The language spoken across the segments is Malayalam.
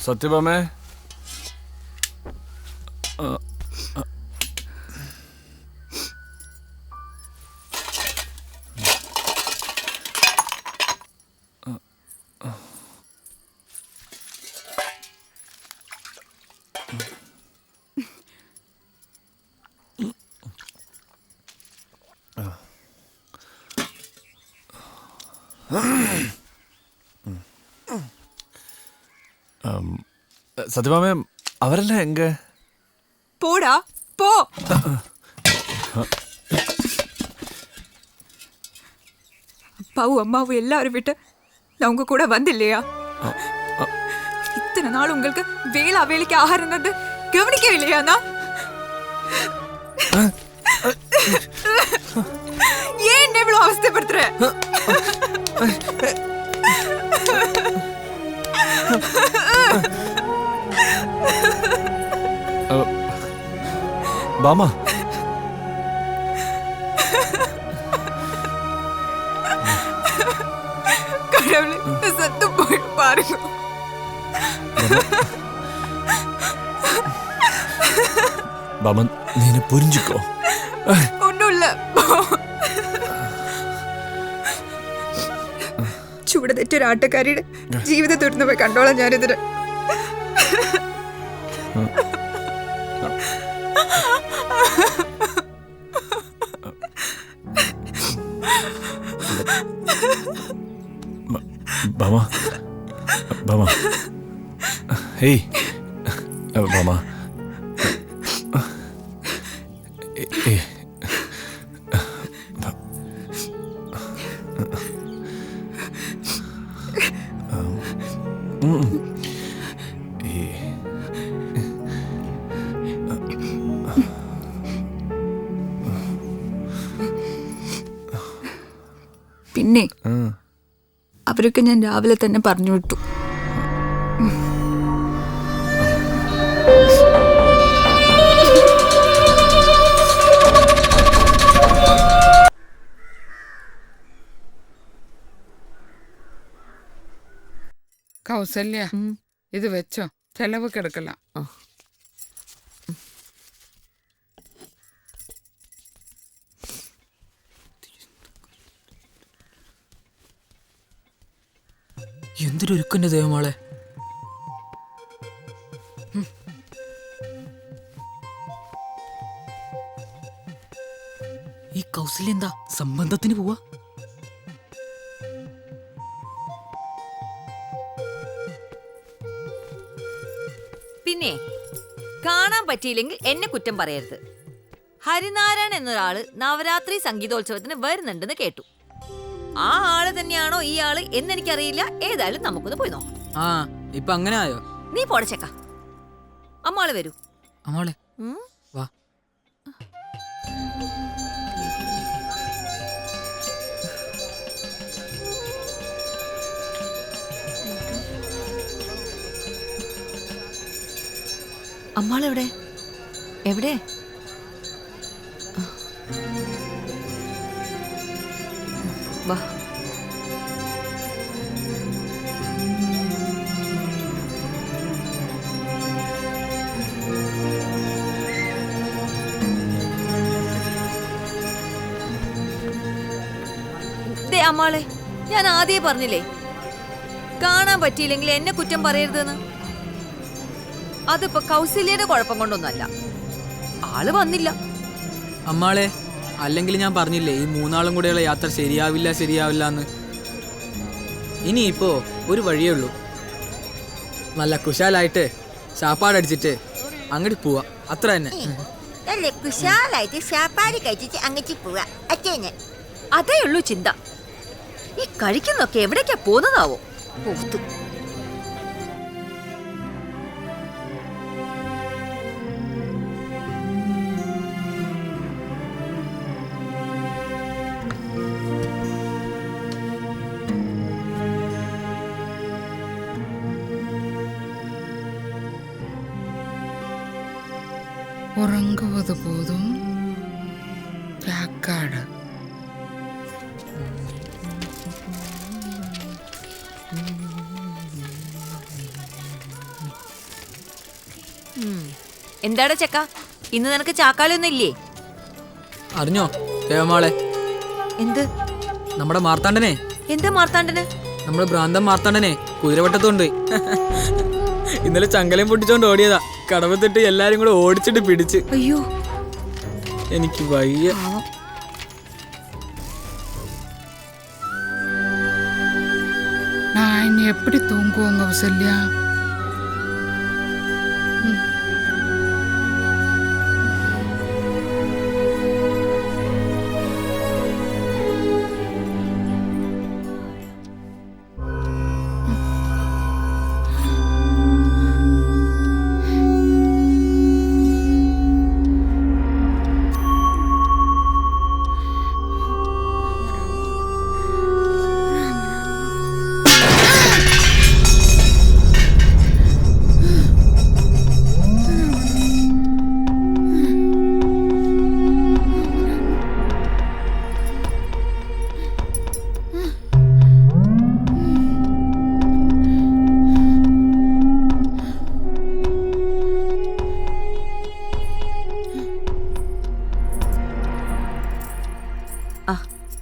സത്യഭാമേ, സത്യഭാമേ, അവരെല്ലാം എങ്ക? போடா போ. அப்பாவும் அம்மாவும் எல்லாரும் விட்டு நான் உங்க கூட வந்தில்லையா? இத்தனை நாள் உங்களுக்கு வேளா வேலைக்கு ஆகாரம் தந்து கவனிக்கவே இல்லையா? ஏன் இவ்வளவு அவஸ்தைப்படுத்துற? பாமா, கடவுளே, சத்து போய் பாருங்க. பாமா, நீ என்ன புரிஞ்சுக்கோ. ஒன்னும் இல்ல. ചൂടതെറ്റൊരു ആട്ടക്കാരിയുടെ ജീവിതം തുറന്നു പോയി കണ്ടോളാം ഞാനിതിന്. ബാമ, ബാമ, ഹേയ് ബാമ, പിന്നെ അവരൊക്കെ ഞാൻ രാവിലെ തന്നെ പറഞ്ഞു വിട്ടു. കൗസല്യ, ഇത് വെച്ചോ, ചെലവ് കിടക്കല. എന്തൊരുക്കന്നെ ദൈവമാളെ. ഈ കൗസല്യ എന്താ സംബന്ധത്തിന് പോവാ? പിന്നെ കാണാൻ പറ്റിയില്ലെങ്കിൽ എന്നെ കുറ്റം പറയരുത്. ഹരിനാരായൺ എന്നൊരാള് നവരാത്രി സംഗീതോത്സവത്തിന് വരുന്നുണ്ടെന്ന് കേട്ടു. ആ ആള് തന്നെയാണോ ഈ ആള് എന്നെനിക്കറിയില്ല. ഏതായാലും നമുക്കൊന്ന് പോയി നോക്കാം. ആ, ഇപ്പൊ അങ്ങനെ ആയോ? നീ പോടച്ചേക്ക. അമ്മാള് വരൂ. അമ്മോളെ വാ. അമ്മാളെവിടെ? എവിടെ? വാ. അമ്മാളെ, ഞാൻ ആദ്യമേ പറഞ്ഞില്ലേ കാണാൻ പറ്റിയില്ലെങ്കിൽ എന്നെ കുറ്റം പറയരുതെന്ന്. അതിപ്പോ കൗസല്യയുടെ കുഴപ്പം കൊണ്ടൊന്നുമല്ല, ആള് വന്നില്ല. അമ്മാളെ, അല്ലെങ്കിൽ ഞാൻ പറഞ്ഞില്ലേ ഈ മൂന്നാളും കൂടെയുള്ള യാത്ര ശരിയാവില്ല എന്ന്. ഇനിയിപ്പോ ഒരു വഴിയേ ഉള്ളൂ. നല്ല കുശാലായിട്ട് ചാപ്പാടടിച്ചിട്ട് അങ്ങോട്ട് പോവാ, അത്ര തന്നെ. നല്ല കുശാലായിട്ട് ചാപ്പാട് കഴിച്ചിട്ട് അങ്ങോട്ട് പോവാ, അതേ ഉള്ളൂ ചിന്ത. ഈ കഴിക്കുന്നൊക്കെ എവിടേക്കാ പോന്നതാവോ? ഓത്ത്. ഉറങ്ങുവത് പോതും ചാക്കാട്. എന്താടാ ചെക്ക, ഇന്ന് നിനക്ക് ചാക്കാളിയൊന്നും ഇല്ലേ? അറിഞ്ഞോ ദേവമാളെ, എന്ത്? നമ്മുടെ മാർത്താണ്ഡനെ, എന്താ മാർത്താണ്ഡന്? നമ്മുടെ ഭ്രാന്തൻ മാർത്താണ്ഡനെ കുതിരവട്ടത്തുണ്ട്. ഇന്നലെ ചങ്കലയും പൊട്ടിച്ചോണ്ട് ഓടിയതാ. കടവത്തിട്ട് എല്ലാരും കൂടെ ഓടിച്ചിട്ട് പിടിച്ച്. അയ്യോ, എനിക്ക് വയ്യ. நான் இனி எப்படி தூங்குவோங்க கௌசல்யா?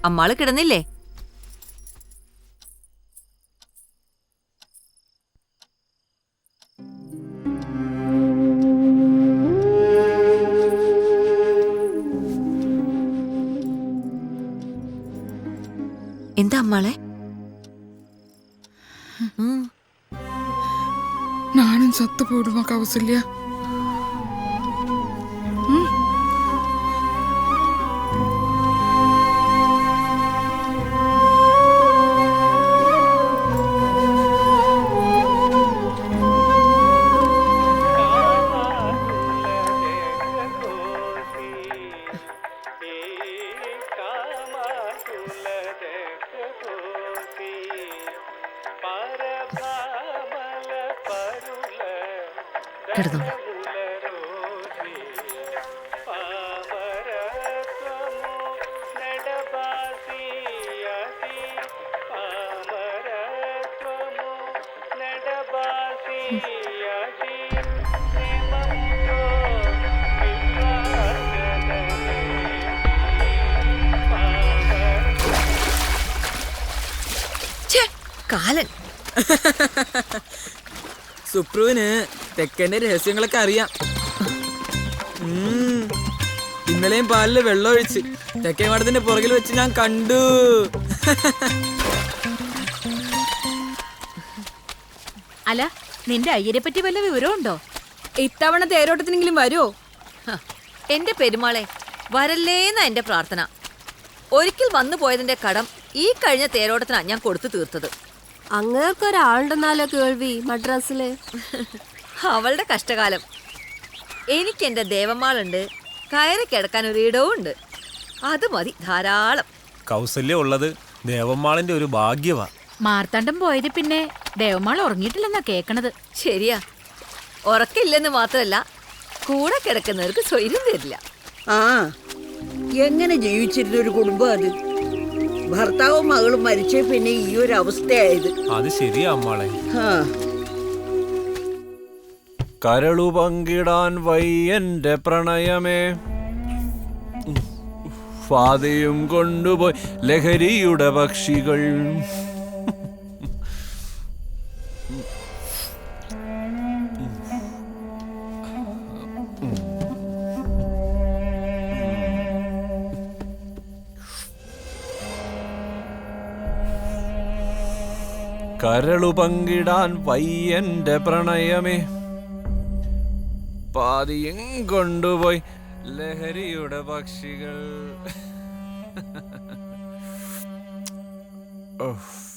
അമ്മാള് കിടന്നില്ലേ? എന്താ അമ്മാളെ? நானும் சத்து போடுமா கௌசல்யா? കിടന്നോളൂ. കാലൻ, സുപ്രുവിന് തെക്കന്റെ രഹസ്യങ്ങളൊക്കെ അറിയാം. ഇന്നലെയും പാലില് വെള്ളം ഒഴിച്ച് തെക്കേ മാടത്തിന്റെ പുറകിൽ വെച്ച് ഞാൻ കണ്ടു. അല്ല, നിന്റെ അയ്യരെ പറ്റി വല്ല വിവരമുണ്ടോ? ഇത്തവണ തേരോട്ടത്തിനെങ്കിലും വരുമോ? എന്റെ പെരുമാളെ, വരല്ലേന്ന എന്റെ പ്രാർത്ഥന. ഒരിക്കൽ വന്നു പോയതിന്റെ കടം ഈ കഴിഞ്ഞ തേരോട്ടത്തിനാ ഞാൻ കൊടുത്തു തീർത്തത്. അങ്ങേർക്കൊരാളുണ്ടെന്നാലോ കേൾവി മദ്രാസില്. അവളുടെ കഷ്ടകാലം. എനിക്ക് എന്റെ ദേവമാളുണ്ട്, കയറി കിടക്കാൻ ഒരു ഇടവും ഉണ്ട്. അത് മതി ധാരാളം. കൗസല്യ ഉള്ളത് ദേവമ്മാളിന്റെ ഒരു ഭാഗ്യവാ. മാർത്താണ്ഡം പോയത് പിന്നെ ദേവമാൾ ഉറങ്ങിയിട്ടില്ലെന്നാ കേക്കണത്. ശരിയാ, ഉറക്കില്ലെന്ന് മാത്രല്ല, കൂടെ കിടക്കുന്നവർക്ക് സ്വൈര്യം തരില്ല. ആ, എങ്ങനെ ജീവിച്ചിരുന്ന ഒരു കുടുംബം അത്. ഭർത്താവും മകളും മരിച്ച പിന്നെ ഈ ഒരു അവസ്ഥയായത്. അത് ശരിയാ അമ്മാളെ. ആ, കരളു പങ്കിടാൻ വയ്യന്റെ പ്രണയമേ, ഫാതയും കൊണ്ടുപോയി ലഹരിയുടെ പക്ഷികൾ. കരളു പങ്കിടാൻ വയ്യന്റെ പ്രണയമേ, പാതിയും കൊണ്ടുപോയി ലഹരിയുടെ പക്ഷികൾ. ഉഫ്.